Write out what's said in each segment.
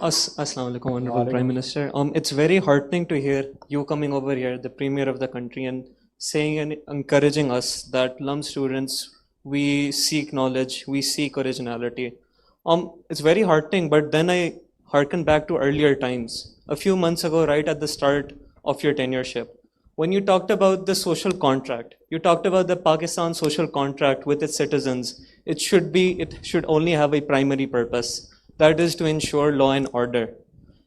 Assalamu alaikum, Honorable Prime Minister. It's very heartening to hear you coming over here, the Premier of the country, and saying and encouraging us that LUMS students, we seek knowledge, we seek originality. It's very heartening, but then I hearken back to earlier times. A few months ago, right at the start of your tenureship, when you talked about the social contract, you talked about the Pakistan social contract with its citizens. It should only have a primary purpose. That is to ensure law and order.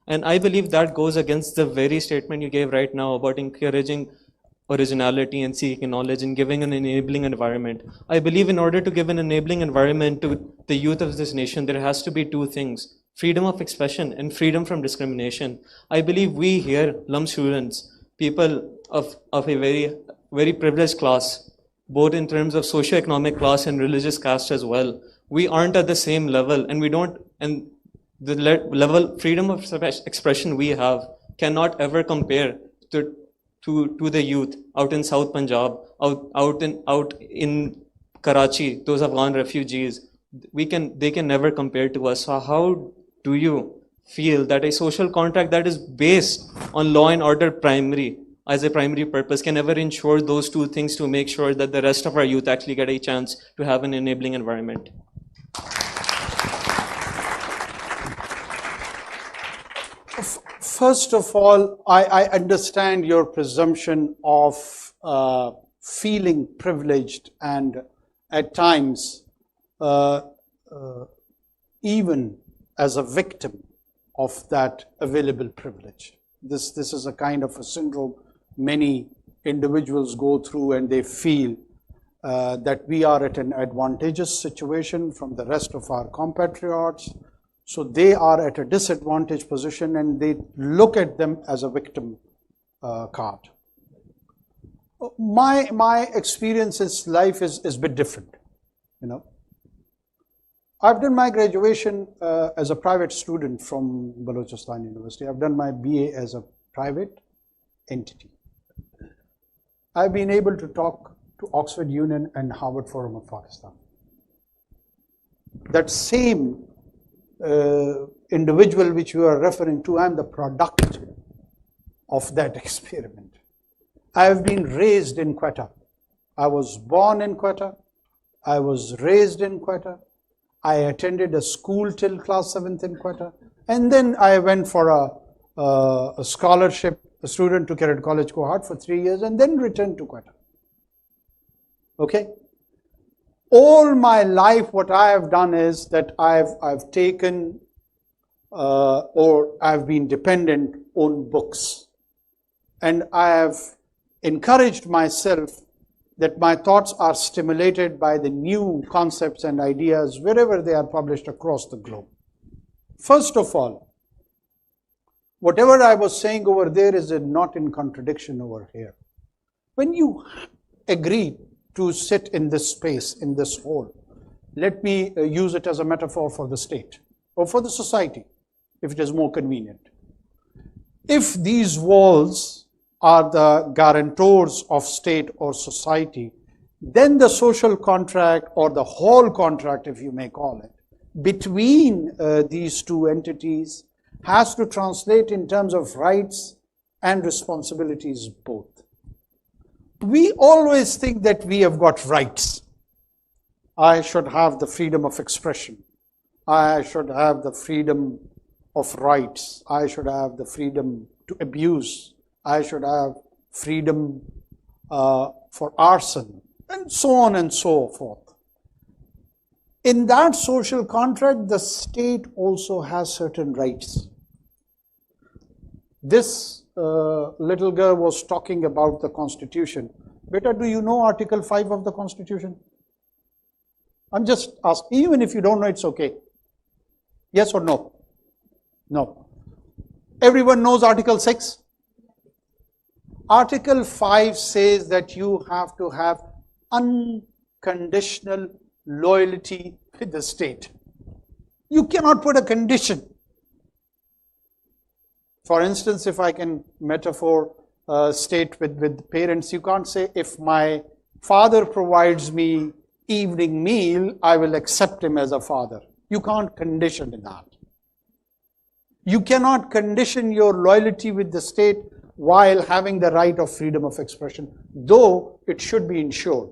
And I believe that goes against the very statement you gave right now about encouraging originality and seeking knowledge and giving an enabling environment. I believe in order to give an enabling environment to the youth of this nation, there has to be two things: freedom of expression and freedom from discrimination. I believe we here, LUMS students, people of a very privileged class, both in terms of socioeconomic class and religious caste as well, we aren't at the same level, and the level level of expression we have cannot ever compare to the youth out in South Punjab, out in Karachi, those Afghan refugees. They can never compare to us. So how do you feel that a social contract that is based on law and order as a primary purpose can ever ensure those two things to make sure that the rest of our youth actually get a chance to have an enabling environment? First of all, I understand your presumption of feeling privileged and at times even as a victim of that available privilege. This is a kind of a syndrome many individuals go through, and they feel that we are at an advantageous situation from the rest of our compatriots. So they are at a disadvantaged position, and they look at them as a victim card. My experience in life is a bit different. I've done my graduation as a private student from Balochistan University. I've done my BA as a private entity. I've been able to talk to Oxford Union and Harvard Forum of Pakistan. That same individual which you are referring to, I'm the product of that experiment. I have been raised in Quetta. I was born in Quetta. I was raised in Quetta. I attended a school till class 7th in Quetta. And then I went for a scholarship, a student to Cadet College Cohort for 3 years, and then returned to Quetta. Okay? All my life, what I have done is that I've taken or I've been dependent on books. And I have encouraged myself that my thoughts are stimulated by the new concepts and ideas wherever they are published across the globe. First of all, whatever I was saying over there is not in contradiction over here. When you agree to sit in this space, in this hall, let me use it as a metaphor for the state or for the society, if it is more convenient. If these walls are the guarantors of state or society, then the social contract, or the hall contract, if you may call it, between these two entities has to translate in terms of rights and responsibilities both. We always think that we have got rights. I should have the freedom of expression. I should have the freedom of rights. I should have the freedom to abuse. I should have freedom for arson, and so on and so forth. In that social contract, the state also has certain rights. This little girl was talking about the Constitution. Beta, do you know Article 5 of the Constitution? I'm just asking. Even if you don't know, it's okay. Yes or no? No. Everyone knows Article 6? Article 5 says that you have to have unconditional loyalty with the state. You cannot put a condition. For instance, if I can metaphor state with parents, you can't say, if my father provides me evening meal, I will accept him as a father. You can't condition that. You cannot condition your loyalty with the state while having the right of freedom of expression, though it should be ensured.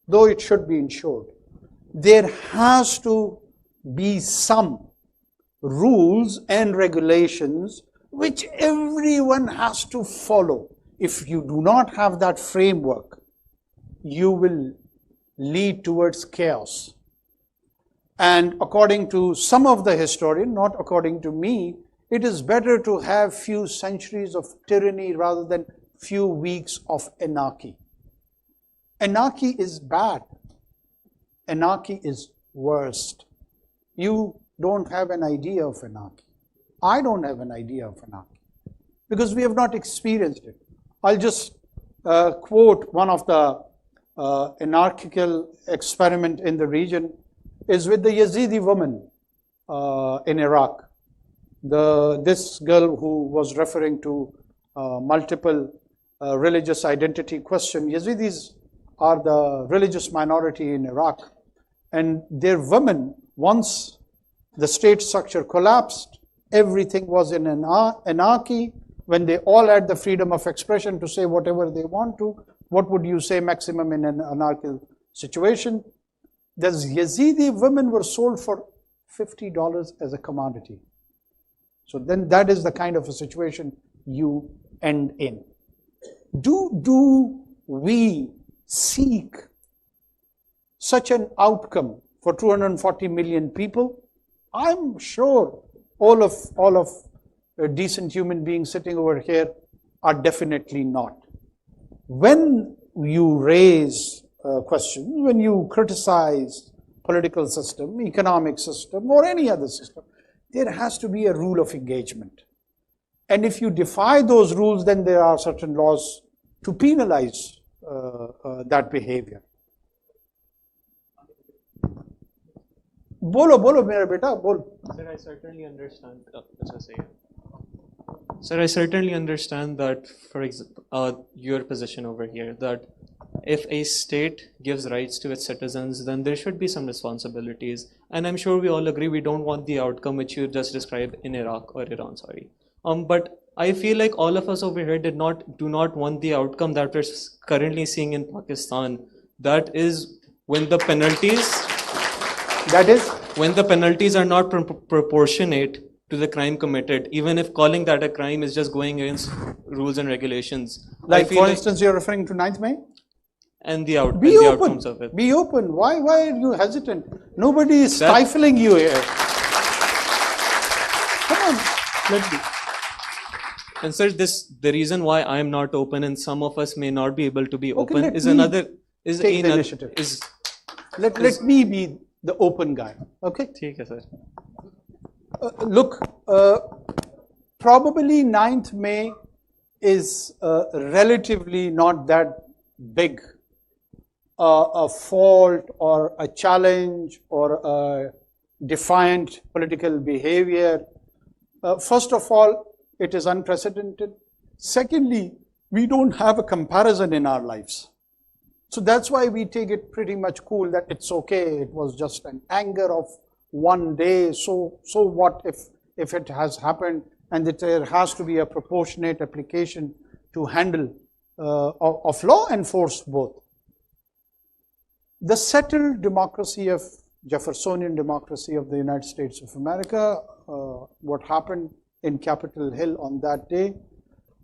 Though it should be ensured. There has to be some rules and regulations which everyone has to follow. If you do not have that framework, you will lead towards chaos. And according to some of the historians, not according to me, it is better to have few centuries of tyranny rather than few weeks of anarchy. Anarchy is bad. Anarchy is worst. You don't have an idea of anarchy. I don't have an idea of anarchy because we have not experienced it. I'll just quote one of the anarchical experiment in the region is with the Yazidi woman in Iraq. This girl who was referring to multiple religious identity question. Yazidis are the religious minority in Iraq, and their women, once the state structure collapsed, everything was in anarchy. When they all had the freedom of expression to say whatever they want to, what would you say maximum in an anarchical situation? The Yazidi women were sold for $50 as a commodity. So then that is the kind of a situation you end in. Do we seek such an outcome for 240 million people? I'm sure all of decent human beings sitting over here are definitely not. When you raise questions, when you criticize political system, economic system, or any other system, there has to be a rule of engagement. And if you defy those rules, then there are certain laws to penalize that behavior. Bolo, mera beta, bol. Sir, I certainly understand. Sir, I certainly understand that, for example, your position over here, that if a state gives rights to its citizens, then there should be some responsibilities. And I'm sure we all agree we don't want the outcome which you just described in Iraq or Iran, sorry. But I feel like all of us over here do not want the outcome that we're currently seeing in Pakistan. That is when the penalties... That is? When the penalties are not proportionate to the crime committed, even if calling that a crime is just going against rules and regulations. Like, for instance, you're referring to 9th May? And the outcomes of it. Be open. Why are you hesitant? Nobody is stifling you here. Come on, let's be. And sir, the reason why I am not open and some of us may not be able to be open Let me be the open guy. Okay? Okay, sir. Look, probably 9th May is relatively not that big a fault or a challenge or a defiant political behavior. First of all, it is unprecedented. Secondly, we don't have a comparison in our lives. So that's why we take it pretty much cool that it's okay. It was just an anger of one day. So what if it has happened, and that there has to be a proportionate application to handle of law and force both. The settled democracy of Jeffersonian democracy of the United States of America, what happened in Capitol Hill on that day,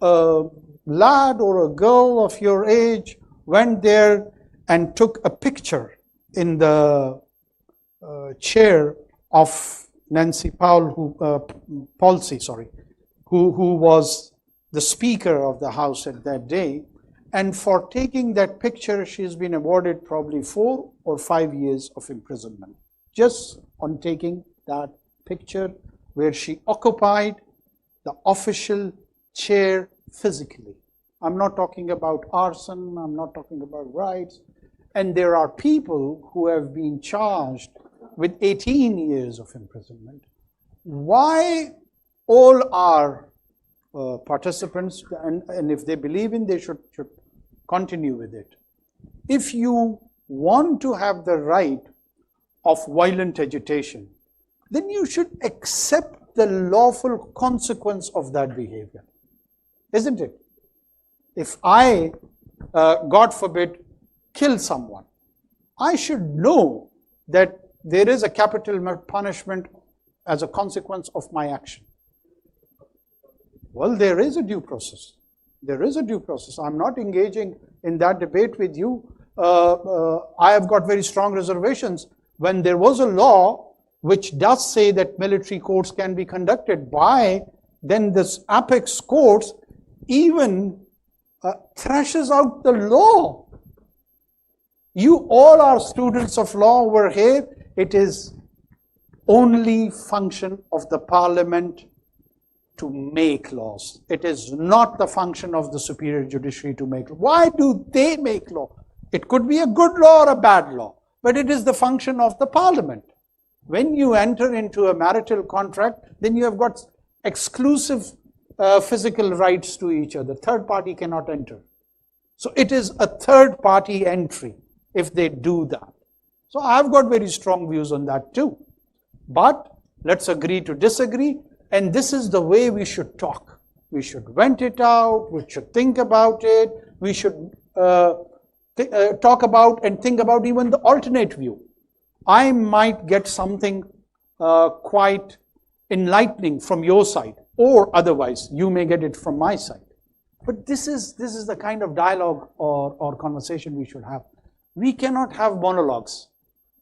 a lad or a girl of your age went there and took a picture in the chair of Nancy Pelosi, who was the Speaker of the House at that day. And for taking that picture, she's been awarded probably 4 or 5 years of imprisonment, just on taking that picture where she occupied the official chair physically. I'm not talking about arson, I'm not talking about riots. And there are people who have been charged with 18 years of imprisonment. Why all our participants, and if they believe in, they should continue with it. If you want to have the right of violent agitation, then you should accept the lawful consequence of that behavior, isn't it? If I, God forbid, kill someone, I should know that there is a capital punishment as a consequence of my action. Well, there is a due process. There is a due process. I'm not engaging in that debate with you. I have got very strong reservations. When there was a law which does say that military courts can be conducted by, then this apex courts even thrashes out the law. You all are students of law over here. It is only function of the parliament to make laws. It is not the function of the superior judiciary to make law. Why do they make law? It could be a good law or a bad law, but it is the function of the parliament. When you enter into a marital contract, then you have got exclusive physical rights to each other. Third party cannot enter. So it is a third party entry if they do that. So I've got very strong views on that too. But let's agree to disagree. And this is the way we should talk. We should vent it out. We should think about it. We should talk about and think about even the alternate view. I might get something quite enlightening from your side, or otherwise you may get it from my side. But this is the kind of dialogue or conversation we should have. We cannot have monologues.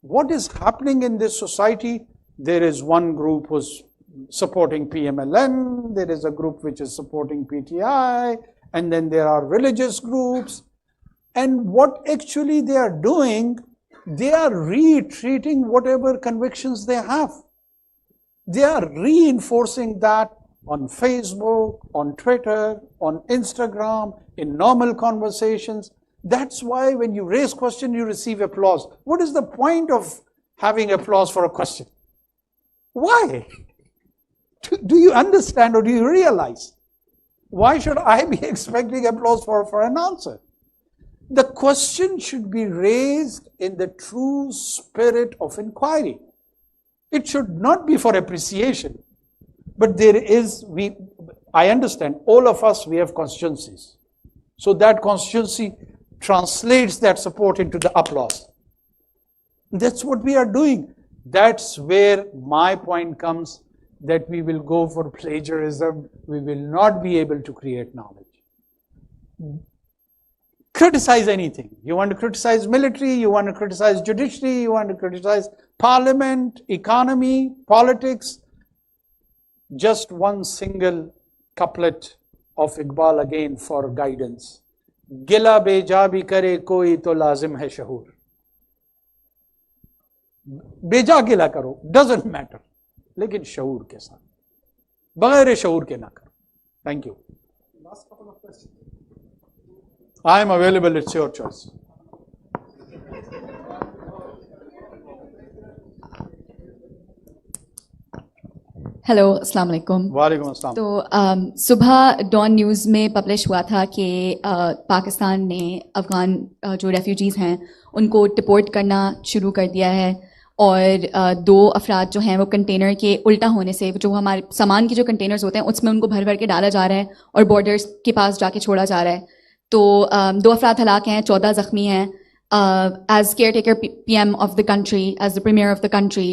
What is happening in this society? There is one group who's supporting PMLN, there is a group which is supporting PTI, and then there are religious groups. And what actually they are doing, they are retreating whatever convictions they have. They are reinforcing that on Facebook, on Twitter, on Instagram, in normal conversations. That's why when you raise question, you receive applause. What is the point of having applause for a question? Why? Do you understand or do you realize? Why should I be expecting applause for an answer? The question should be raised in the true spirit of inquiry. It should not be for appreciation. But I understand, all of us, we have constituencies. So that constituency translates that support into the applause. That's what we are doing. That's where my point comes, that we will go for plagiarism. We will not be able to create knowledge. Criticize anything. You want to criticize military, you want to criticize judiciary, you want to criticize parliament, economy, politics. Just one single couplet of Iqbal again for guidance. Gila beja bhi kare koi to lazim hai shahur. Beja gila karo, doesn't matter. Lekin shaur ke saath. Bagair shaur ke na karo. Thank you. Last couple of questions. I am available, it's your choice. Hello अस्सलाम वालेकुम। वालेकुम अस्सलाम। तो सुबह don news में publish हुआ था कि पाकिस्तान ने अफ़गान जो रेफ्यूजीज़ हैं उनको डिपोर्ट करना शुरू कर दिया है और 2 अफराद जो हैं वो कंटेनर के उल्टा होने से, जो हमारे सामान के जो कंटेनर्स होते हैं उसमें उनको भर भर के डाला जा रहा है और बॉर्डर्स के पास जाके छोड़ा जा रहा है। तो 2 अफराद हलाक हैं, 14 ज़ख्मी हैं। As caretaker PM of the country, as the premier of the country,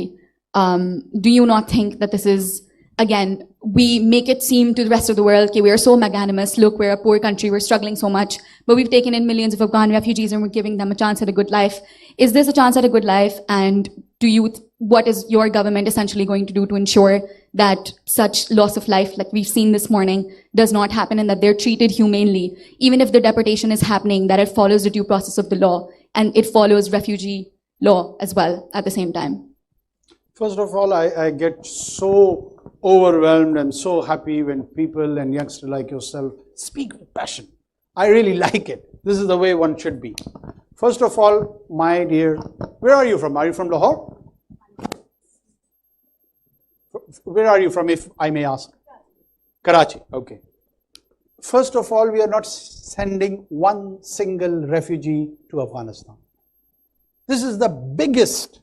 do you not think that this is, again, we make it seem to the rest of the world that we are so magnanimous, look, we're a poor country, we're struggling so much, but we've taken in millions of Afghan refugees and we're giving them a chance at a good life. Is this a chance at a good life? And what is your government essentially going to do to ensure that such loss of life, like we've seen this morning, does not happen and that they're treated humanely, even if the deportation is happening, that it follows the due process of the law and it follows refugee law as well at the same time? First of all, I get so overwhelmed and so happy when people and youngsters like yourself speak with passion. I really like it. This is the way one should be. First of all, my dear, where are you from? Are you from Lahore? Where are you from, if I may ask? Karachi, okay. First of all, we are not sending one single refugee to Afghanistan. This is the biggest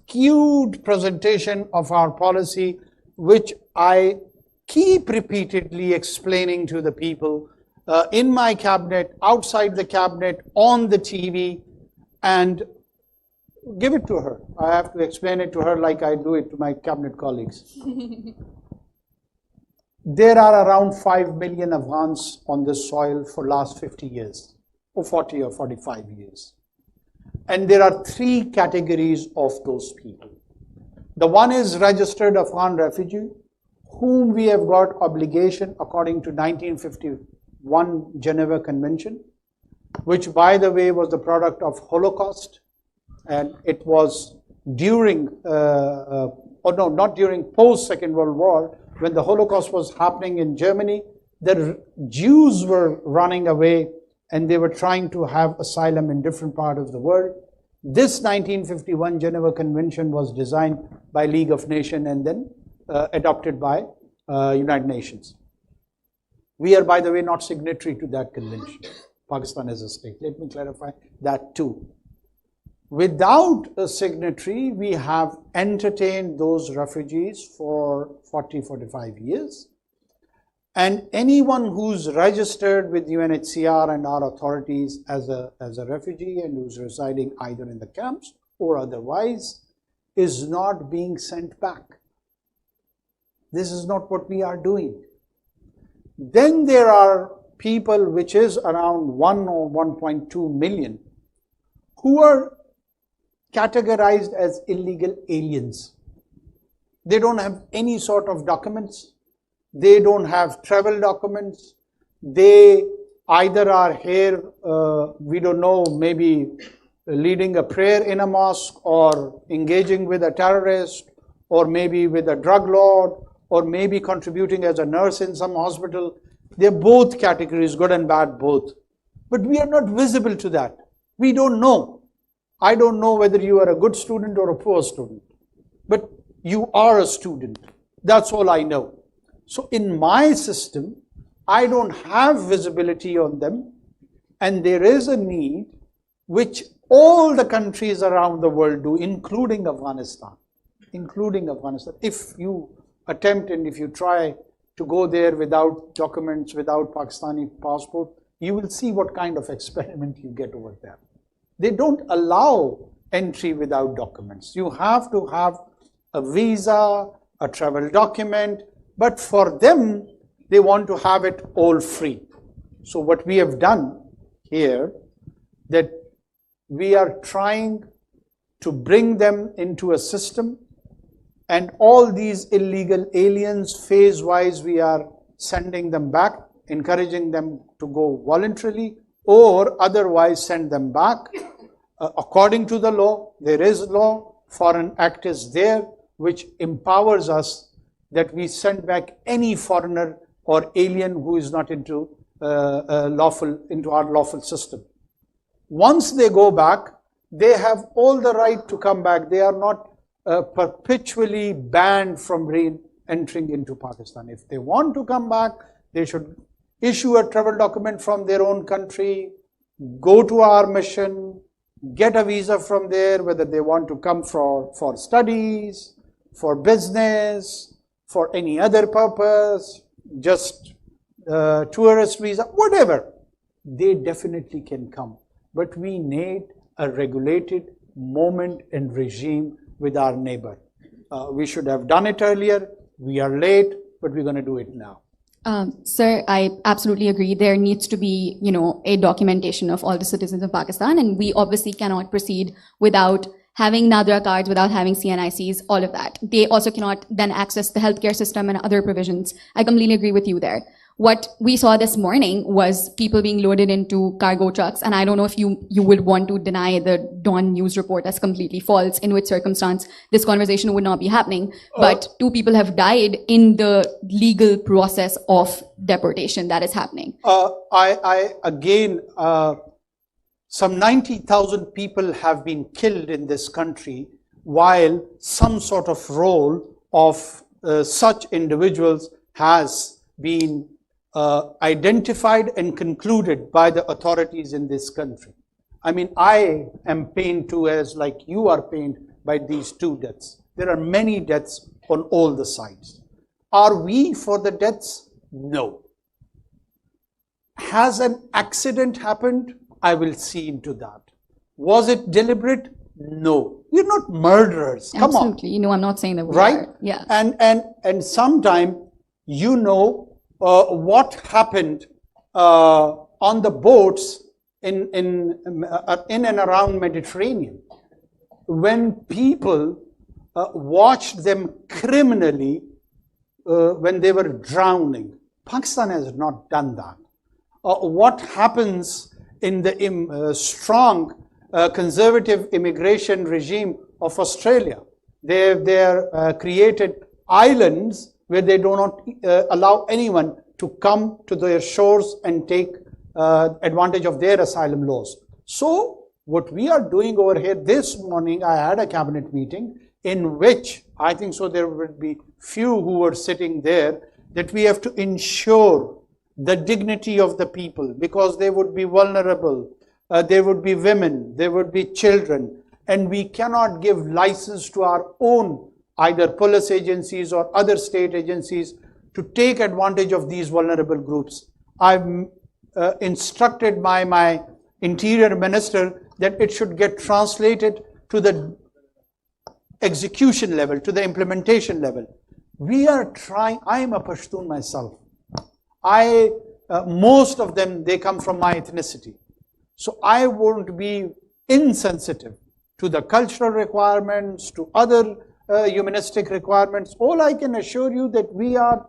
skewed presentation of our policy, which I keep repeatedly explaining to the people in my cabinet, outside the cabinet, on the TV, and give it to her. I have to explain it to her like I do it to my cabinet colleagues. There are around 5 million Afghans on this soil for last 50 years, or 40 or 45 years. And there are 3 categories of those people. The one is registered Afghan refugee, whom we have got obligation according to 1951 Geneva Convention, which, by the way, was the product of Holocaust. And it was during, not during post-Second World War, when the Holocaust was happening in Germany. The Jews were running away and they were trying to have asylum in different parts of the world. This 1951 Geneva Convention was designed by League of Nations and then adopted by United Nations. We are, by the way, not signatory to that convention, Pakistan as a state. Let me clarify that too. Without a signatory, we have entertained those refugees for 40, 45 years. And anyone who's registered with UNHCR and our authorities as a refugee and who's residing either in the camps or otherwise is not being sent back. This is not what we are doing. Then there are people, which is around 1 or 1.2 million, who are categorized as illegal aliens. They don't have any sort of documents. They don't have travel documents. They either are here, we don't know, maybe leading a prayer in a mosque, or engaging with a terrorist, or maybe with a drug lord, or maybe contributing as a nurse in some hospital. They're both categories, good and bad both. But we are not visible to that. We don't know. I don't know whether you are a good student or a poor student, but you are a student. That's all I know. So in my system, I don't have visibility on them, and there is a need which all the countries around the world do, including Afghanistan. If you attempt and if you try to go there without documents, without Pakistani passport, you will see what kind of experiment you get over there. They don't allow entry without documents. You have to have a visa, a travel document, but for them, they want to have it all free. So what we have done here, that we are trying to bring them into a system, and all these illegal aliens, phase-wise, we are sending them back, encouraging them to go voluntarily, or otherwise send them back. According to the law, there is law, Foreign Act is there, which empowers us that we send back any foreigner or alien who is not into our lawful system. Once they go back, they have all the right to come back. They are not perpetually banned from re-entering into Pakistan. If they want to come back, they should issue a travel document from their own country, go to our mission, get a visa from there, whether they want to come for studies, for business, for any other purpose, just tourist visa, whatever. They definitely can come. But we need a regulated moment and regime with our neighbor. We should have done it earlier. We are late, but we're going to do it now. Sir, I absolutely agree. There needs to be, a documentation of all the citizens of Pakistan, and we obviously cannot proceed without having Nadra cards, without having CNICs, all of that. They also cannot then access the healthcare system and other provisions. I completely agree with you there. What we saw this morning was people being loaded into cargo trucks, and I don't know if you would want to deny the Dawn news report as completely false, in which circumstance this conversation would not be happening, but 2 people have died in the legal process of deportation that is happening. Some 90,000 people have been killed in this country, while some sort of role of such individuals has been identified and concluded by the authorities in this country. I mean, I am pained too, as like you are pained by these two deaths. There are many deaths on all the sides. Are we for the deaths? No. Has an accident happened? I will see into that. Was it deliberate? No. We're not murderers. Come on. Absolutely. You know, I'm not saying that we Right? are. Yeah. And sometime, you know, what happened on the boats in and around Mediterranean. When people watched them criminally when they were drowning. Pakistan has not done that. What happens in the strong conservative immigration regime of Australia? They created islands where they do not allow anyone to come to their shores and take advantage of their asylum laws. So what we are doing over here this morning, I had a cabinet meeting in which I think so there would be few who were sitting there, that we have to ensure the dignity of the people, because they would be vulnerable, there would be women, there would be children, and we cannot give license to our own either police agencies or other state agencies to take advantage of these vulnerable groups. I've instructed my interior minister that it should get translated to the execution level, to the implementation level. We are trying. I am a Pashtun myself. Most of them, they come from my ethnicity. So I won't be insensitive to the cultural requirements, to other humanistic requirements. All I can assure you that we are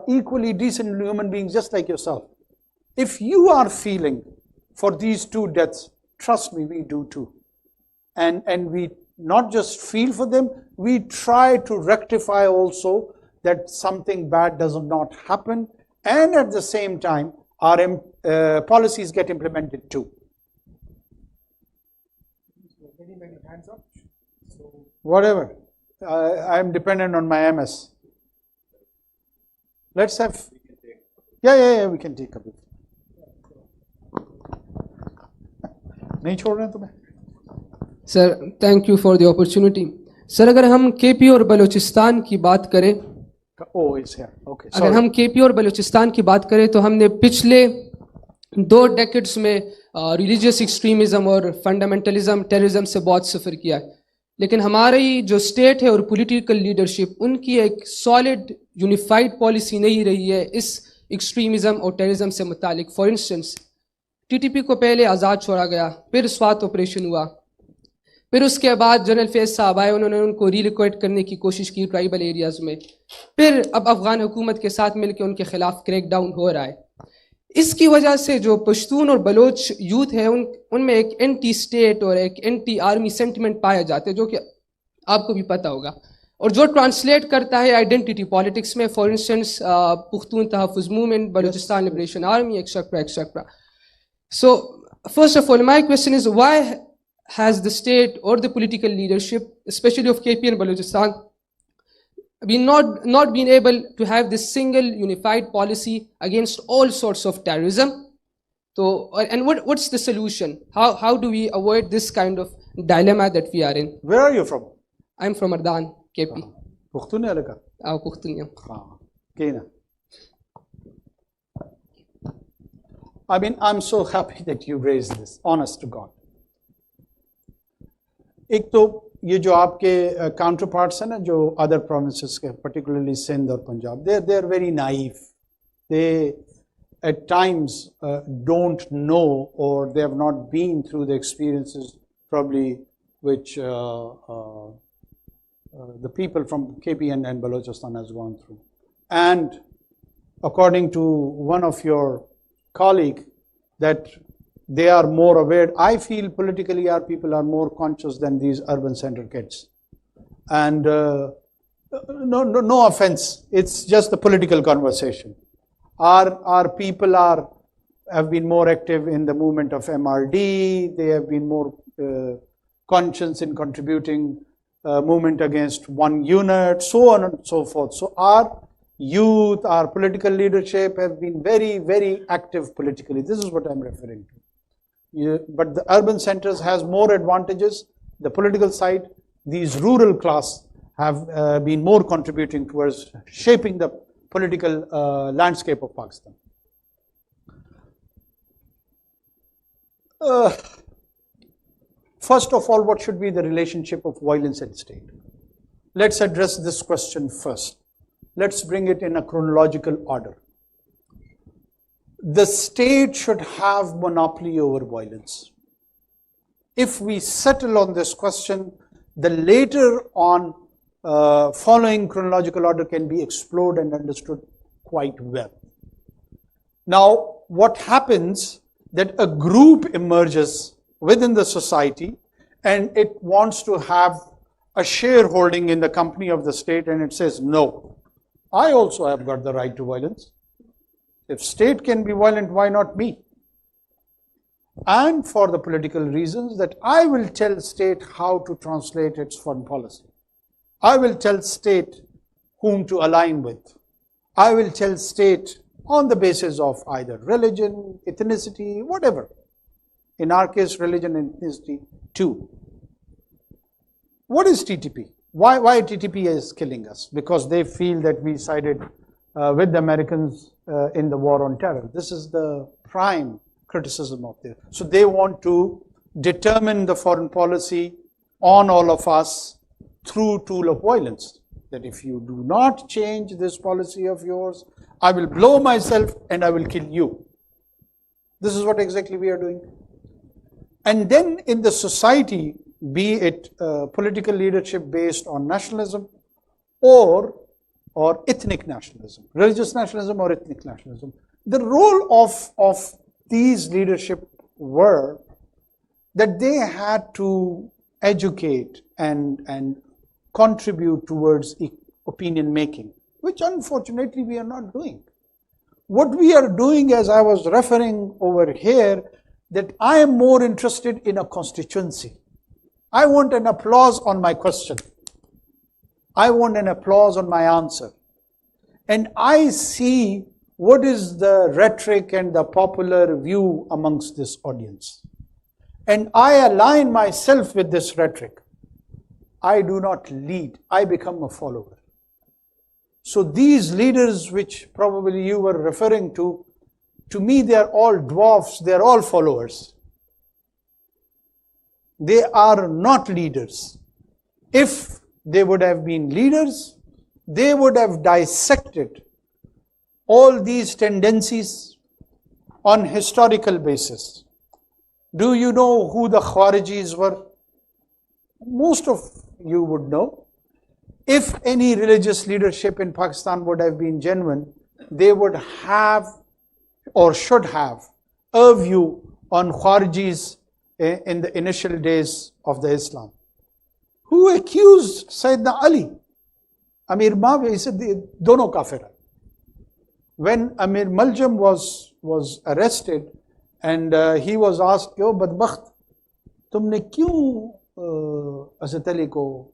equally decent human beings, just like yourself. If you are feeling for these two deaths, trust me, we do too. And we not just feel for them, we try to rectify also that something bad does not happen, and at the same time our policies get implemented too. Many hands up. So Whatever. I'm dependent on my MS. Let's have... Yeah, we can take a bit. नहीं छोड़ रहे हैं तुम्हें? Sir thank you for the opportunity. Sir अगर हम KP और बलूचिस्तान की बात करें, अगर हम केपी और बलूचिस्तान की बात करें तो हमने पिछले 2 डेकेड्स में रिलीजियस एक्सट्रीमिज्म और फंडामेंटलिज्म, टेररिज्म से बहुत सफ़र किया है, लेकिन हमारी जो स्टेट है और पॉलिटिकल लीडरशिप, उनकी एक सॉलिड यूनिफाइड पॉलिसी नहीं रही है इस एक्सट्रीमिज्म और टेररिज्म से मुतालिक। फॉर इंस्टेंस टीटीपी को पहले आज़ाद छोड़ा गया, फिर स्वात ऑपरेशन हुआ, फिर उसके बाद जनरल फैज साहब आए, उन्होंने उनको रीलोकेट करने की कोशिश की ट्राइबल एरियाज़ में, फिर अब अफ़गान हुकूमत के साथ मिलकर उनके खिलाफ क्रैकडाउन हो रहा है। इसकी वजह से जो पश्तून और बलोच यूथ है उनमें एक एंटी स्टेट और एक एंटी आर्मी सेंटिमेंट पाया जाता है, जो कि आपको भी पता होगा, और जो ट्रांसलेट करता है आइडेंटिटी पॉलिटिक्स में। For instance Pukhtun Tahaffuz movement, Balochistan liberation army, etcetera etcetera. So, first of all, my question is, why has the state or the political leadership, especially of KP and Balochistan, not been able to have this single unified policy against all sorts of terrorism? So, and what's the solution? How do we avoid this kind of dilemma that we are in? Where are you from? I'm from Ardan, KP. Pukhtunia laka? Pukhtunia. Kena. I mean, I'm so happy that you raised this, honest to God. एक तो ये जो आपके counterparts हैं ना, जो other provinces के, particularly Sindh और Punjab, they're very naive. They at times don't know, or they have not been through the experiences probably which the people from KP and Balochistan has gone through. And according to one of your colleague, that they are more aware. I feel politically our people are more conscious than these urban center kids. And no offense, it's just the political conversation. Our people have been more active in the movement of MRD. They have been more conscious in contributing movement against one unit, so on and so forth. So our youth, our political leadership have been very, very active politically. This is what I'm referring to. But the urban centers has more advantages, the political side, these rural class have been more contributing towards shaping the political landscape of Pakistan. First of all, what should be the relationship of violence and state? Let's address this question first. Let's bring it in a chronological order. The state should have monopoly over violence. If we settle on this question, the later on following chronological order can be explored and understood quite well. Now, what happens that a group emerges within the society and it wants to have a shareholding in the company of the state, and it says, no, I also have got the right to violence. If state can be violent, why not me? And for the political reasons that I will tell state how to translate its foreign policy. I will tell state whom to align with. I will tell state on the basis of either religion, ethnicity, whatever. In our case, religion and ethnicity too. What is TTP? Why TTP is killing us? Because they feel that we sided with the Americans in the war on terror. This is the prime criticism of this. So they want to determine the foreign policy on all of us through tool of violence. That if you do not change this policy of yours, I will blow myself and I will kill you. This is what exactly we are doing. And then in the society, be it political leadership based on nationalism or ethnic nationalism, religious nationalism or ethnic nationalism, the role of these leadership were that they had to educate and contribute towards opinion making, which unfortunately we are not doing. What we are doing, as I was referring over here, that I am more interested in a constituency. I want an applause on my question. I want an applause on my answer. And I see what is the rhetoric and the popular view amongst this audience. And I align myself with this rhetoric. I do not lead, I become a follower. So these leaders which probably you were referring to me they are all dwarfs, they are all followers. They are not leaders. If they would have been leaders, they would have dissected all these tendencies on historical basis. Do you know who the Khwarijis were? Most of you would know. If any religious leadership in Pakistan would have been genuine, they would have or should have a view on Khwarijis in the initial days of the Islam. Who accused Sayyidina Ali? Amir Muawiyah, he said, dono kafir hai. When Amir Muljam was arrested and he was asked, yo badbakht, tumne kyun Hazrat Ali ko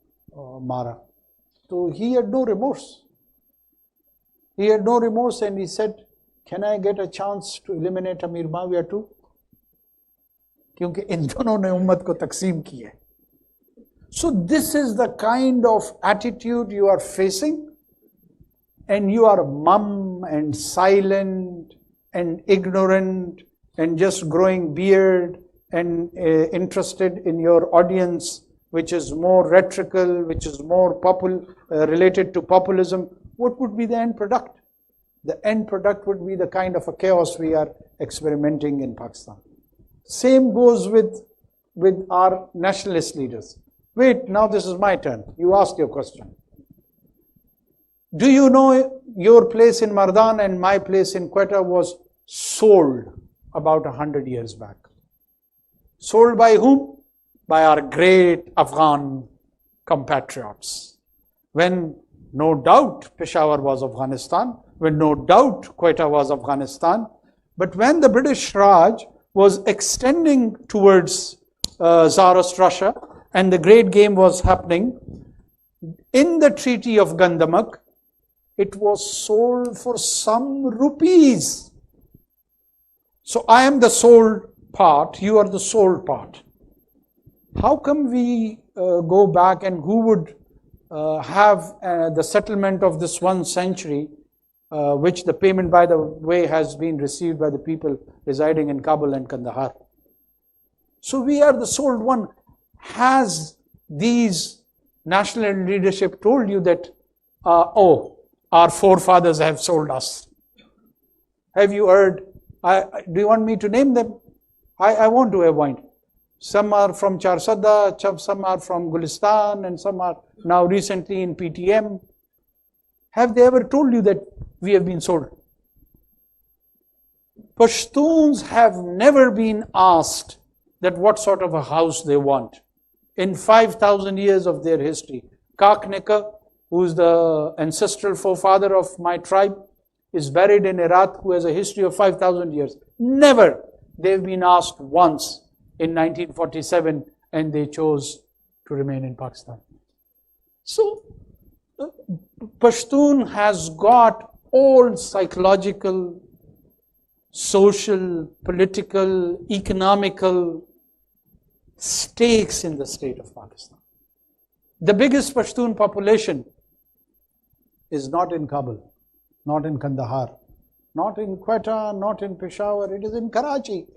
mara? So he had no remorse. He had no remorse and he said, can I get a chance to eliminate Amir Muawiyah too? क्योंकि इन दोनों ने उम्मत को तकसीम की है. So this is the kind of attitude you are facing, and you are mum and silent and ignorant and just growing beard and interested in your audience, which is more rhetorical, which is more related to populism. What would be the end product? The end product would be the kind of a chaos we are experimenting in Pakistan. Same goes with our nationalist leaders. Wait, now this is my turn. You ask your question. Do you know your place in Mardan and my place in Quetta was sold about 100 years back? Sold by whom? By our great Afghan compatriots. When no doubt Peshawar was Afghanistan, when no doubt Quetta was Afghanistan, but when the British Raj was extending towards Tsarist Russia and the Great Game was happening, in the Treaty of Gandamak, it was sold for some rupees. So I am the sold part, you are the sold part. How come we go back and who would have the settlement of this 1 century, which the payment, by the way, has been received by the people residing in Kabul and Kandahar. So we are the sold one. Has these national leadership told you that, our forefathers have sold us? Have you heard? Do you want me to name them? I want to avoid. Some are from Charsadda, some are from Gulistan, and some are now recently in PTM. Have they ever told you that we have been sold? Pashtuns have never been asked that what sort of a house they want. In 5,000 years of their history, Kakneka, who's the ancestral forefather of my tribe, is buried in Iraq, who has a history of 5,000 years. Never they've been asked once in 1947, and they chose to remain in Pakistan. So, Pashtun has got all psychological, social, political, economical stakes in the state of Pakistan. The biggest Pashtun population is not in Kabul, not in Kandahar, not in Quetta, not in Peshawar, it is in Karachi.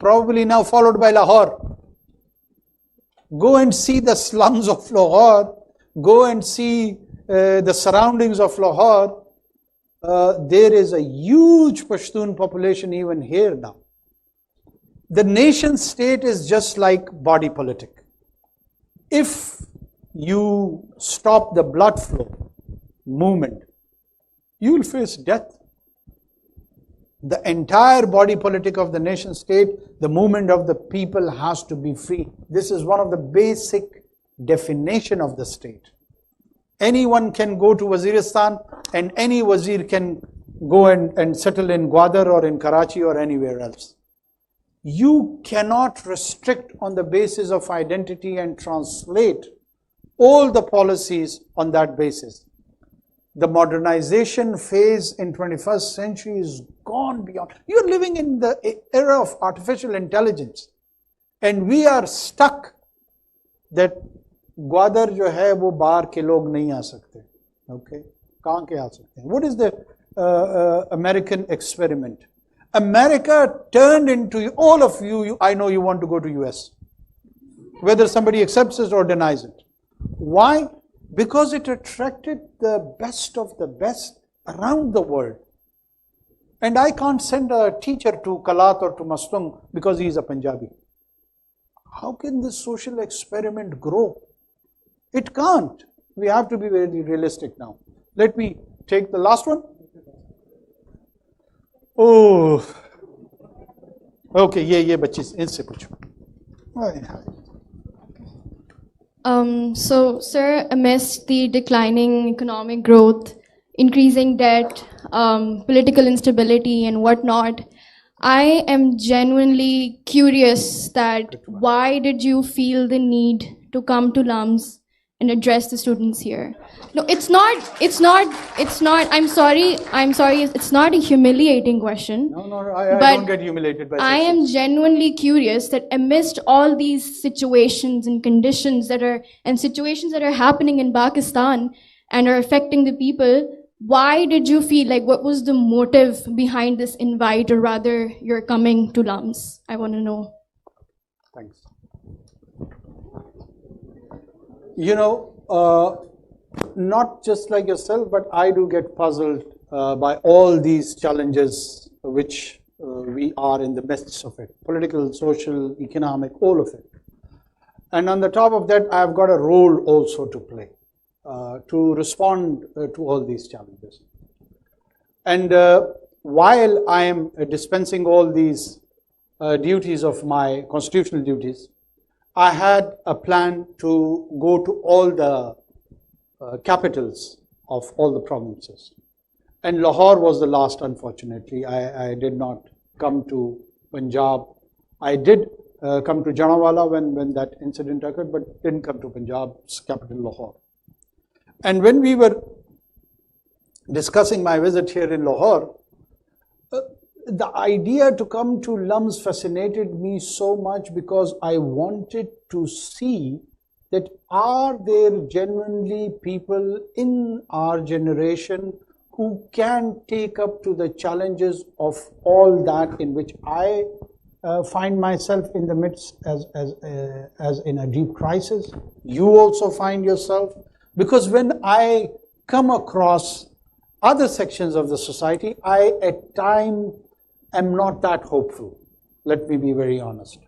Probably now followed by Lahore. Go and see the slums of Lahore. Go and see the surroundings of Lahore. There is a huge Pashtun population even here now. The nation state is just like body politic. If you stop the blood flow movement, you will face death. The entire body politic of the nation state, the movement of the people has to be free. This is one of the basic definition of the state. Anyone can go to Waziristan and any wazir can go and settle in Gwadar or in Karachi or anywhere else. You cannot restrict on the basis of identity and translate all the policies on that basis. The modernization phase in 21st century is gone beyond. You're living in the era of artificial intelligence. And we are stuck that Gwadar jo hai wo bahar ke log nahi aa sakte. Okay? Kahan ke aa sakte? What is the American experiment? America turned into all of you, I know you want to go to US. Whether somebody accepts it or denies it. Why? Because it attracted the best of the best around the world. And I can't send a teacher to Kalat or to Mastung because he is a Punjabi. How can this social experiment grow? It can't. We have to be very realistic now. Let me take the last one. Oh, okay, ye bachis, inse pucho. So, sir, amidst the declining economic growth, increasing debt, political instability and whatnot, I am genuinely curious that why did you feel the need to come to LUMS and address the students here? No, it's not, I'm sorry, it's not a humiliating question. No, I don't get humiliated by I am genuinely curious that amidst all these situations and conditions situations that are happening in Pakistan and are affecting the people, why did you feel like, what was the motive behind this invite, or rather you're coming to LUMS? I want to know. Thanks. You know, not just like yourself, but I do get puzzled by all these challenges which we are in the midst of it. Political, social, economic, all of it. And on the top of that, I've got a role also to play, to respond to all these challenges. And while I am dispensing all these duties of my constitutional duties, I had a plan to go to all the capitals of all the provinces. And Lahore was the last, unfortunately. I did not come to Punjab. I did come to Janawala when that incident occurred, but didn't come to Punjab's capital, Lahore. And when we were discussing my visit here in Lahore, the idea to come to LUMS fascinated me so much because I wanted to see that are there genuinely people in our generation who can take up to the challenges of all that in which I find myself in the midst as in a deep crisis. You also find yourself, because when I come across other sections of the society, I at times am not that hopeful. Let me be very honest.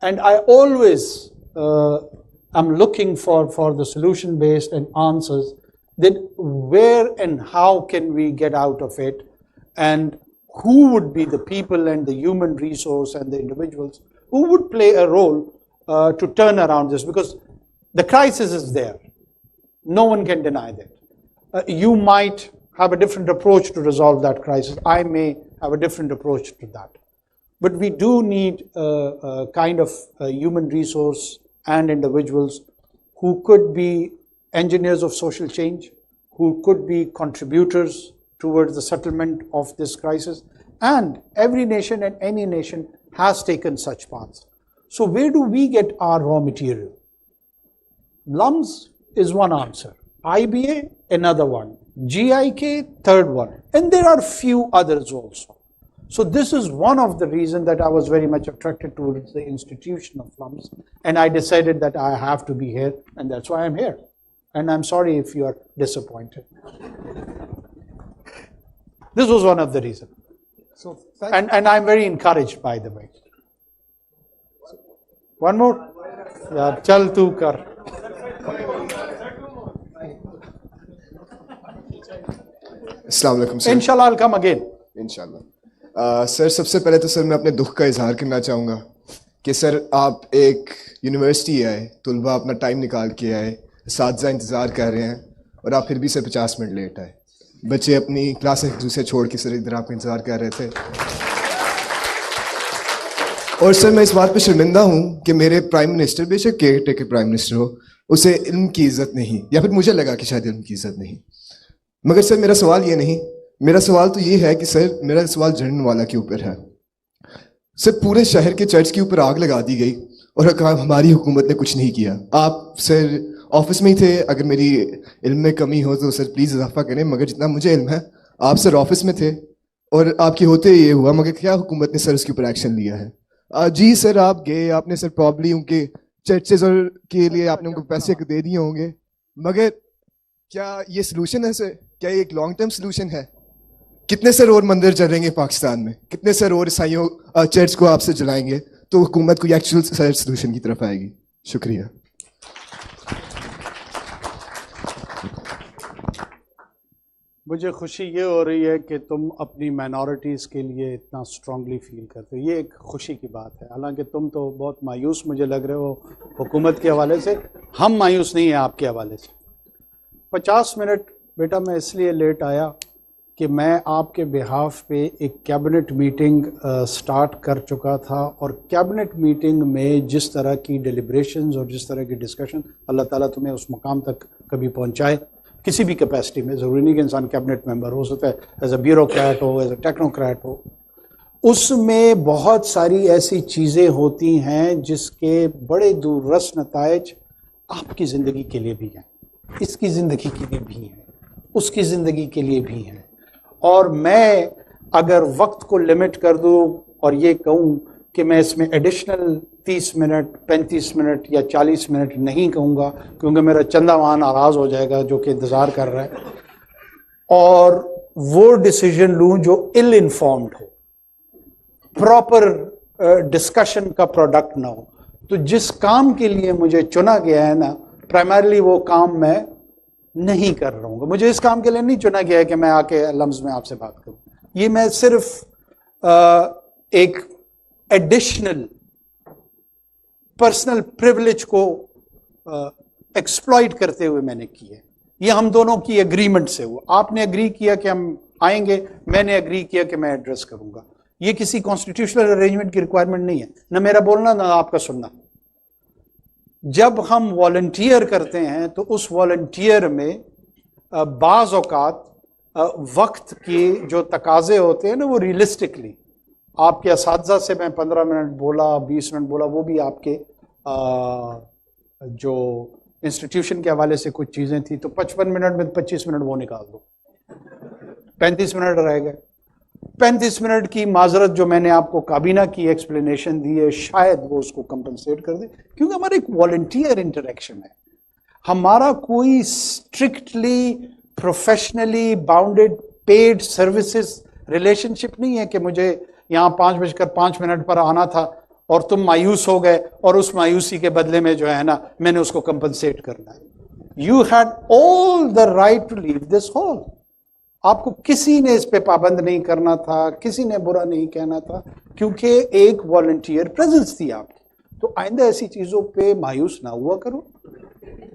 And I always am looking for the solution-based and answers that where and how can we get out of it, and who would be the people and the human resource and the individuals who would play a role to turn around this, because the crisis is there. No one can deny that. You might have a different approach to resolve that crisis. I may have a different approach to that. But we do need a kind of human resource and individuals who could be engineers of social change, who could be contributors towards the settlement of this crisis. And every nation and any nation has taken such paths. So where do we get our raw material? LUMS is one answer. IBA, another one. GIK, third one. And there are few others also. So this is one of the reasons that I was very much attracted towards the institution of LUMS. And I decided that I have to be here, and that's why I'm here. And I'm sorry if you are disappointed. This was one of the reasons. So, and I'm very encouraged, by the way. One more? Yeah, chal tu kar. अस्सलाम वालेकुम sir. Inshallah, I'll come again. इंशाल्लाह। Sir सबसे पहले तो sir मैं अपने दुख का इजहार करना चाहूँगा कि सर आप एक यूनिवर्सिटी आए, तुलबा अपना टाइम निकाल के आए, असातिज़ा इंतज़ार कर रहे हैं और आप फिर भी सर 50 मिनट लेट आए। बच्चे अपनी क्लासेस दूसरे छोड़ के सर इधर आपका इंतज़ार कर रहे थे। और सर मैं इस बात पे शर्मिंदा हूँ कि मेरे प्राइम मिनिस्टर, बेशक केयर टेकर प्राइम मिनिस्टर हो, उसे इल्म की इज़्ज़त नहीं, या फिर मुझे लगा कि शायद इल्म की इज़्ज़त नहीं। मगर सर मेरा सवाल ये नहीं, मेरा सवाल तो ये है कि सर मेरा सवाल जड़ने वाला के ऊपर है। सर पूरे शहर के चर्च के ऊपर आग लगा दी गई और हमारी हुकूमत ने कुछ नहीं किया। आप सर ऑफिस में ही थे, अगर मेरी इल्म में कमी हो तो सर प्लीज़ इजाफा करें, मगर जितना मुझे इल्म है आप सर ऑफिस में थे और आपके होते ये हुआ, मगर क्या हुकूमत ने सर उसके ऊपर एक्शन लिया है? जी सर आप गए, आपने सर प्रॉब्ली उनके चर्चेज और के लिए आपने उनको पैसे दे दिए होंगे, मगर क्या ये सलूशन है सर? क्या ये एक लॉन्ग टर्म सलूशन है? कितने सर और मंदिर चलेंगे पाकिस्तान में? कितने सर और ईसाइयों चर्च को आपसे जलाएंगे तो हुकूमत कोई एक्चुअल सर सलूशन की तरफ आएगी? शुक्रिया। मुझे खुशी ये हो रही है कि तुम अपनी माइनॉरिटीज़ के लिए इतना स्ट्रांगली फील करते हो, ये एक खुशी की बात है। हालांकि तुम तो बहुत मायूस मुझे लग रहे हो हुकूमत के हवाले से, हम मायूस नहीं हैं आपके हवाले से। 50 मिनट बेटा मैं इसलिए लेट आया कि मैं आपके बिहाफ पे एक कैबिनेट मीटिंग स्टार्ट कर चुका था, और कैबिनेट मीटिंग में जिस तरह की डिलिब्रेशंस और जिस तरह की डिस्कशन, अल्लाह ताला तुम्हें उस मुकाम तक कभी पहुंचाए, किसी भी कैपेसिटी में, ज़रूरी नहीं कि इंसान कैबिनेट मेंबर हो सकता है, एज अ ब्यूरोक्रेट हो, एज अ टेक्नोक्रेट हो, उसमें बहुत सारी ऐसी चीज़ें होती हैं जिसके बड़े दूररस नताइज आपकी ज़िंदगी के लिए भी हैं, इसकी ज़िंदगी के लिए भी हैं, उसकी ज़िंदगी के लिए भी हैं। और मैं अगर वक्त को लिमिट कर दूं और ये कहूं कि मैं इसमें एडिशनल 30 मिनट, 35 मिनट या 40 मिनट नहीं कहूँगा, क्योंकि मेरा चंदा वहाँ नाराज़ हो जाएगा जो कि इंतज़ार कर रहा है, और वो डिसीजन लूँ जो इल इन्फॉर्म्ड हो, प्रॉपर डिस्कशन का प्रोडक्ट ना हो। तो जिस काम के लिए मुझे चुना गया है ना, प्राइमरीली वो काम मैं नहीं कर रहा हूँ। मुझे इस काम के लिए नहीं चुना गया है कि मैं आके लम्स में आपसे बात करूँ। ये मैं सिर्फ एक एडिशनल पर्सनल प्रिविलेज को एक्सप्लॉइट करते हुए मैंने की है। ये हम दोनों की एग्रीमेंट से हुआ। आपने एग्री किया कि हम आएंगे, मैंने एग्री किया कि मैं एड्रेस करूंगा। ये किसी कॉन्स्टिट्यूशनल अरेंजमेंट की रिक्वायरमेंट नहीं है, ना मेरा बोलना ना आपका सुनना। जब हम वॉलंटियर करते हैं तो उस वॉलंटियर में बाज़ औकात वक्त की जो तकाजे होते हैं ना वो रियलिस्टिकली, आपके असातिज़ा से मैं 15 मिनट बोला, 20 मिनट बोला, वो भी आपके जो इंस्टीट्यूशन के हवाले से कुछ चीज़ें थी, तो 55 मिनट में 25 मिनट वो निकाल दो, 35 मिनट रह गए। 35 मिनट की माजरत जो मैंने आपको काबीना की एक्सप्लेनेशन दी है, शायद वो उसको कंपनसेट कर दे, क्योंकि हमारा एक वॉलंटियर इंटरेक्शन है, हमारा कोई strictly professionally bounded paid services relationship नहीं है कि मुझे यहाँ 5:05 पर आना था और तुम मायूस हो गए और उस मायूसी के बदले में जो है ना मैंने उसको कंपनसेट करना है। You had all the right to leave this hall. आपको किसी ने इस पे पाबंद नहीं करना था, किसी ने बुरा नहीं कहना था, क्योंकि एक वॉलंटियर प्रेजेंस थी आपकी। तो आइंदा ऐसी चीजों पे मायूस ना हुआ करो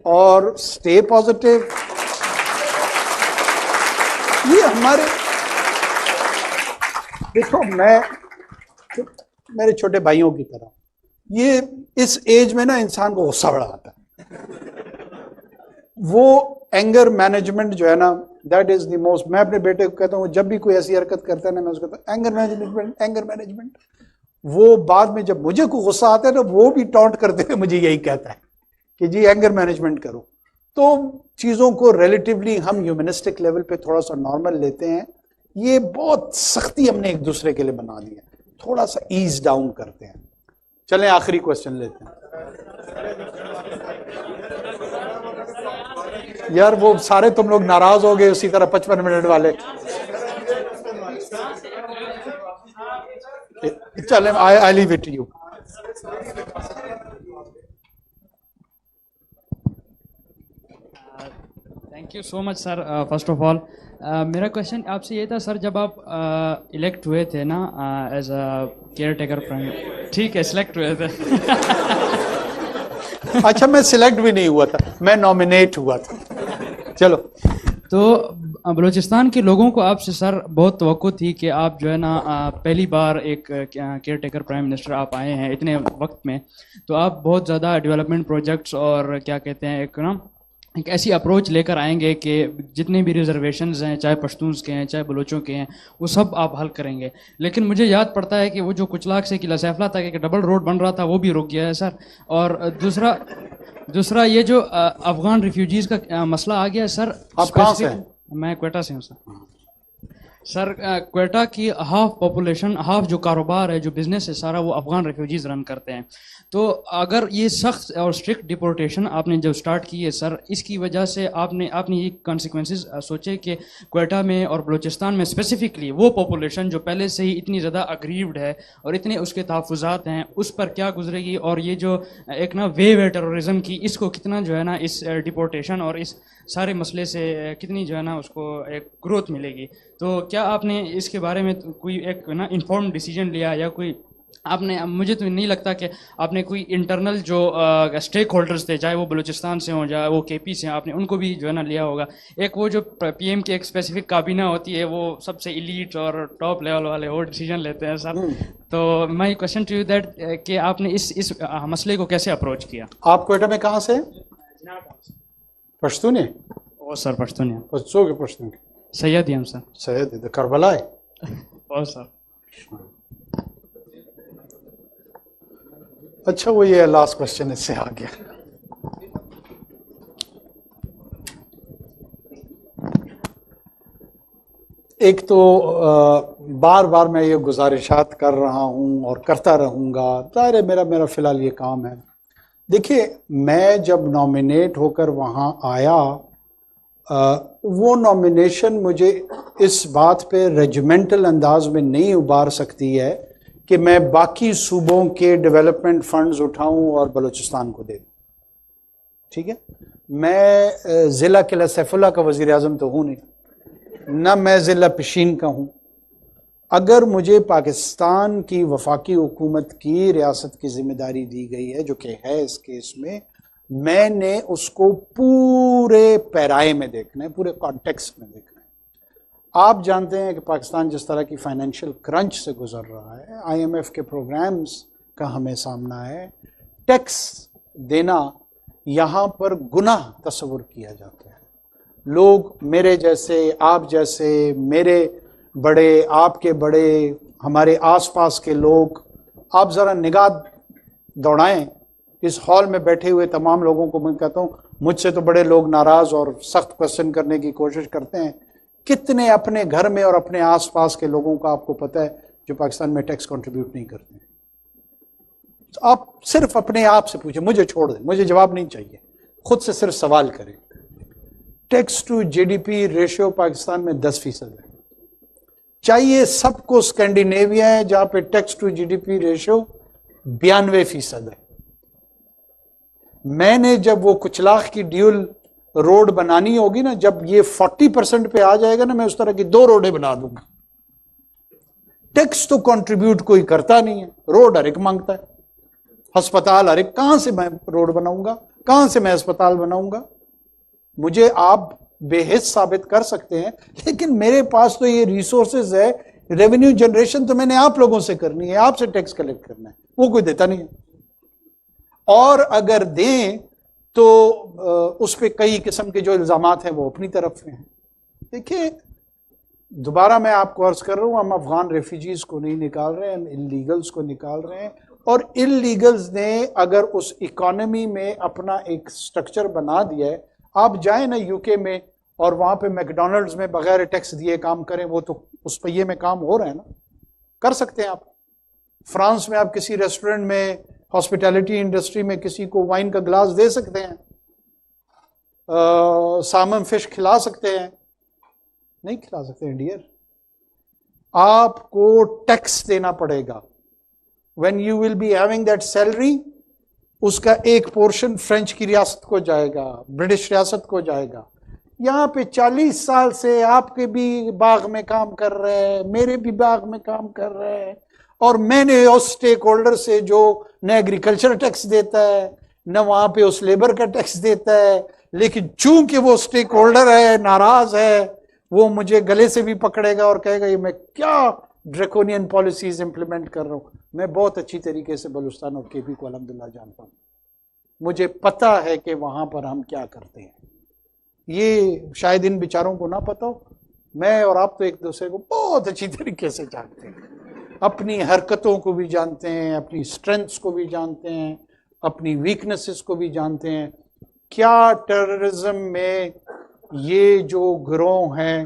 और स्टे पॉजिटिव। ये हमारे, देखो मैं मेरे छोटे भाइयों की तरह, ये इस एज में ना इंसान को गुस्सा बड़ा आता है। वो एंगर मैनेजमेंट जो है ना, दैट इज द मोस्ट, मैं अपने बेटे को कहता हूँ जब भी कोई ऐसी हरकत करता है ना, मैं उसको कहता हूँ एंगर मैनेजमेंट। वो बाद में जब मुझे को गुस्सा आता है ना, वो भी टॉन्ट करते हुए मुझे यही कहता है कि जी एंगर मैनेजमेंट करो। तो चीज़ों को रिलेटिवली हम ह्यूमनिस्टिक लेवल पे थोड़ा सा नॉर्मल लेते हैं। ये बहुत सख्ती हमने एक दूसरे के लिए बना दी है, थोड़ा सा ईज डाउन करते हैं। चलें आखिरी क्वेश्चन लेते हैं। यार वो सारे तुम लोग नाराज हो गए उसी तरह 55 मिनट वाले। चलें, I leave it to you. Thank you so much sir. First of all मेरा क्वेश्चन आपसे ये था सर, जब आप इलेक्ट हुए थे ना as a caretaker prime, ठीक है सिलेक्ट हुए थे अच्छा मैं सिलेक्ट भी नहीं हुआ था, मैं नॉमिनेट हुआ था। चलो, तो बलूचिस्तान के लोगों को आपसे सर बहुत तवक्को थी कि आप जो है ना पहली बार एक केयर टेकर प्राइम मिनिस्टर आप आए हैं इतने वक्त में, तो आप बहुत ज़्यादा डेवलपमेंट प्रोजेक्ट्स और क्या कहते हैं एक ऐसी अप्रोच लेकर आएंगे कि जितने भी रिजर्वेशंस हैं, चाहे पश्तून्स के हैं चाहे बलोचों के हैं, वो सब आप हल करेंगे। लेकिन मुझे याद पड़ता है कि वो जो कुछ लाख से किला सैफला तक एक डबल रोड बन रहा था वो भी रुक गया है सर। और दूसरा ये जो अफगान रिफ्यूजीज़ का मसला आ गया है सर। आप कहाँ से हैं? मैं क्वेटा से हूँ सर। क्वेटा की हाफ पॉपुलेशन, हाफ जो कारोबार है, जो बिजनेस है सारा, वो अफगान रेफ्यूजीज रन करते हैं। तो अगर ये सख्त और स्ट्रिक्ट डिपोर्टेशन आपने जो स्टार्ट की है सर, इसकी वजह से आपने ये कॉन्सिक्वेंसेस सोचे कि क्वेटा में और बलूचिस्तान में स्पेसिफिकली वो पॉपुलेशन जो पहले से ही इतनी ज़्यादा अग्रीव्ड है और इतने उसके तहफ़्फ़ुज़ात हैं, उस पर क्या गुजरेगी, और ये जो एक ना वेव है टेररिज्म की, इसको कितना जो है ना इस डिपोर्टेशन और इस सारे मसले से कितनी जो है ना उसको एक ग्रोथ मिलेगी। तो क्या आपने इसके बारे में कोई एक ना इन्फॉर्म्ड डिसीजन लिया, या कोई आपने, मुझे तो नहीं लगता कि आपने कोई इंटरनल जो स्टेक होल्डर्स थे, चाहे वो बलूचिस्तान से हों चाहे वो केपी से, आपने उनको भी जो है ना लिया होगा। एक वो जो पीएम की एक स्पेसिफिक काबीना होती है, वो सबसे इलीट और टॉप लेवल वाले वो डिसीजन लेते हैं सर। तो my question to you that कि आपने इस मसले को कैसे अप्रोच किया? आप क्वेटा में कहाँ से? पश्तून है? ओ सर पश्तून है। पश्तून के पश्तून के सैयद हम सर। सैयद करबला है? ओ सर। अच्छा, वो ये लास्ट क्वेश्चन इससे आ गया। एक तो बार बार मैं ये गुजारिशात कर रहा हूँ और करता रहूँगा, ज़ाहिर है मेरा फ़िलहाल ये काम है। देखिए, मैं जब नॉमिनेट होकर वहाँ आया, वो नॉमिनेशन मुझे इस बात पे रेजिमेंटल अंदाज में नहीं उबार सकती है कि मैं बाकी सूबों के डेवलपमेंट फंड्स उठाऊं और बलूचिस्तान को दे दूं। ठीक है, मैं ज़िला किला सैफुल्ला का वज़ीर आज़म तो हूँ नहीं, ना मैं ज़िला पिशीन का हूँ। अगर मुझे पाकिस्तान की वफाकी हुकूमत की रियासत की ज़िम्मेदारी दी गई है, जो कि है इस केस में, मैंने उसको पूरे पैराए में देखना है, पूरे कॉन्टेक्स्ट में देखना है। आप जानते हैं कि पाकिस्तान जिस तरह की फाइनेंशियल क्रंच से गुजर रहा है, आईएमएफ के प्रोग्राम्स का हमें सामना है, टैक्स देना यहाँ पर गुनाह तस्वुर किया जाता है। लोग मेरे जैसे, आप जैसे, मेरे बड़े, आपके बड़े, हमारे आसपास के लोग, आप ज़रा निगाह दौड़ाएं इस हॉल में बैठे हुए तमाम लोगों को। मैं कहता हूँ मुझसे तो बड़े लोग नाराज और सख्त क्वेश्चन करने की कोशिश करते हैं। कितने अपने घर में और अपने आसपास के लोगों का आपको पता है जो पाकिस्तान में टैक्स कंट्रीब्यूट नहीं करते? तो आप सिर्फ अपने आप से पूछें, मुझे छोड़ दें, मुझे जवाब नहीं चाहिए, खुद से सिर्फ सवाल करें। Tax to GDP ratio Pakistan में 10% है। चाहिए सबको स्कैंडिनेविया है जहां पे टैक्स टू जीडीपी रेशियो 92% है। मैंने जब वो कुछ लाख की ड्यूल रोड बनानी होगी ना, जब ये 40% पे आ जाएगा ना, मैं उस तरह की 2 रोडें बना दूंगा। टैक्स तो कंट्रीब्यूट कोई करता नहीं है, रोड हर एक मांगता है, अस्पताल हर एक। कहां से मैं रोड बनाऊंगा, कहां से मैं अस्पताल बनाऊंगा? मुझे आप बेहिस साबित कर सकते हैं, लेकिन मेरे पास तो ये रिसोर्सेज है। रेवेन्यू जनरेशन तो मैंने आप लोगों से करनी है, आपसे टैक्स कलेक्ट करना है, वो कोई देता नहीं है। और अगर दें तो उस पर कई किस्म के जो इल्जामात हैं वो अपनी तरफ से हैं। देखिए, दोबारा मैं आपको अर्ज कर रहा हूं, हम अफगान रेफ्यूजीज को नहीं निकाल रहे हैं, हम इलीगल्स को निकाल रहे हैं। और इलीगल्स ने अगर उस इकोनॉमी में अपना एक स्ट्रक्चर बना दिया है, आप जाएं ना यूके में और वहां पे मैकडोनल्ड्स में बगैर टैक्स दिए काम करें, वो तो उस पहिए में काम हो रहा है ना, कर सकते हैं आप। फ्रांस में आप किसी रेस्टोरेंट में, हॉस्पिटैलिटी इंडस्ट्री में किसी को वाइन का ग्लास दे सकते हैं, सामन फिश खिला सकते हैं? नहीं खिला सकते हैं डियर। आपको टैक्स देना पड़ेगा। When you will be having that salary, उसका एक पोर्शन फ्रेंच की रियासत को जाएगा, ब्रिटिश रियासत को जाएगा। यहां पे 40 साल से आपके भी बाग में काम कर रहे हैं, मेरे भी बाग में काम कर रहे हैं, और मैंने उस स्टेक होल्डर से जो न एग्रीकल्चर टैक्स देता है न वहां पे उस लेबर का टैक्स देता है, लेकिन चूंकि वो स्टेक होल्डर है, नाराज है, वो मुझे गले से भी पकड़ेगा और कहेगा ये मैं क्या ड्रैकोनियन पॉलिसीज इंप्लीमेंट कर रहा हूं। मैं बहुत अच्छी तरीके से बलूचिस्तान और केपी को अल्हम्दुलिल्लाह जानता हूं, मुझे पता है कि वहां पर हम क्या करते हैं। ये शायद इन बेचारों को ना पता हो, मैं और आप तो एक दूसरे को बहुत अच्छी तरीके से जानते हैं, अपनी हरकतों को भी जानते हैं, अपनी स्ट्रेंथ्स को भी जानते हैं, अपनी वीकनेसेस को भी जानते हैं। क्या टेररिज्म में ये जो गिरोह हैं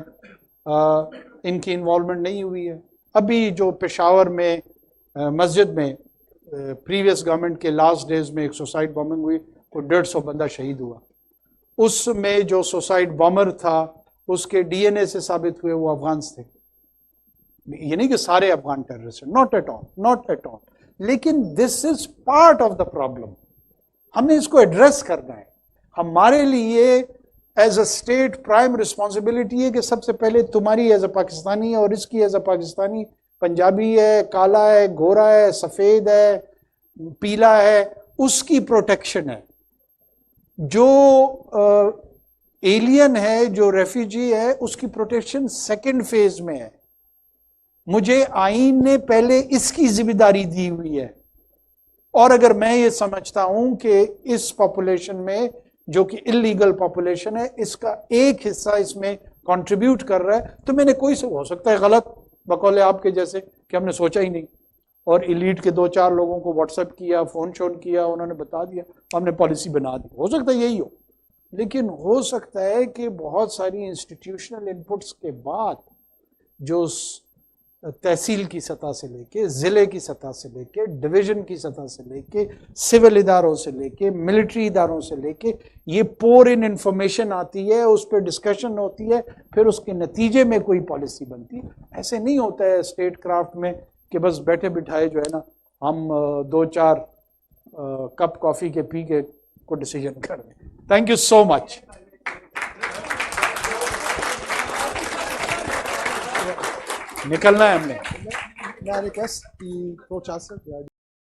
इनकी इन्वॉल्वमेंट नहीं हुई है? अभी जो पेशावर में मस्जिद में प्रीवियस गवर्नमेंट के लास्ट डेज में एक सुसाइड बॉम्बिंग हुई, वो 150 बंदा शहीद हुआ। उसमें जो सुसाइड बॉम्बर था उसके डीएनए से साबित हुए वो अफगान थे। ये नहीं कि सारे Afghan terrorist, not at all, not at all, लेकिन this is part of the problem. हमने इसको एड्रेस करना है। हमारे लिए as a state prime responsibility है कि सबसे पहले तुम्हारी एज अ पाकिस्तानी और इसकी एज अ पाकिस्तानी, पंजाबी है, काला है, गोरा है, सफेद है, पीला है, उसकी प्रोटेक्शन है। जो एलियन है, जो रेफ्यूजी है, उसकी प्रोटेक्शन सेकंड फेज में है। मुझे आईन ने पहले इसकी जिम्मेदारी दी हुई है, और अगर मैं ये समझता हूं कि इस पॉपुलेशन में जो कि इलीगल पॉपुलेशन है, इसका एक हिस्सा इसमें कंट्रीब्यूट कर रहा है, तो मैंने कोई से हो सकता है गलत बकौले आपके जैसे कि हमने सोचा ही नहीं, और इलीट के 2-4 लोगों को व्हाट्सएप किया, फोन शोन किया, उन्होंने बता दिया, हमने पॉलिसी बना दी। हो सकता है यही हो, लेकिन हो सकता है कि बहुत सारी इंस्टीट्यूशनल इनपुट्स के बाद जो तहसील की सतह से लेके, ज़िले की सतह से लेके, डिवीज़न की सतह से लेके, सिविल इदारों से लेके, मिलिट्री इदारों से लेके, ये पोर इन इंफॉर्मेशन आती है, उस पर डिस्कशन होती है, फिर उसके नतीजे में कोई पॉलिसी बनती है। ऐसे नहीं होता है स्टेट क्राफ्ट में कि बस बैठे बिठाए जो है ना हम 2-4 कप कॉफ़ी के पी के को डिसीजन कर दें। Thank you so much. निकलना है हमने। May I request the pro chancellor?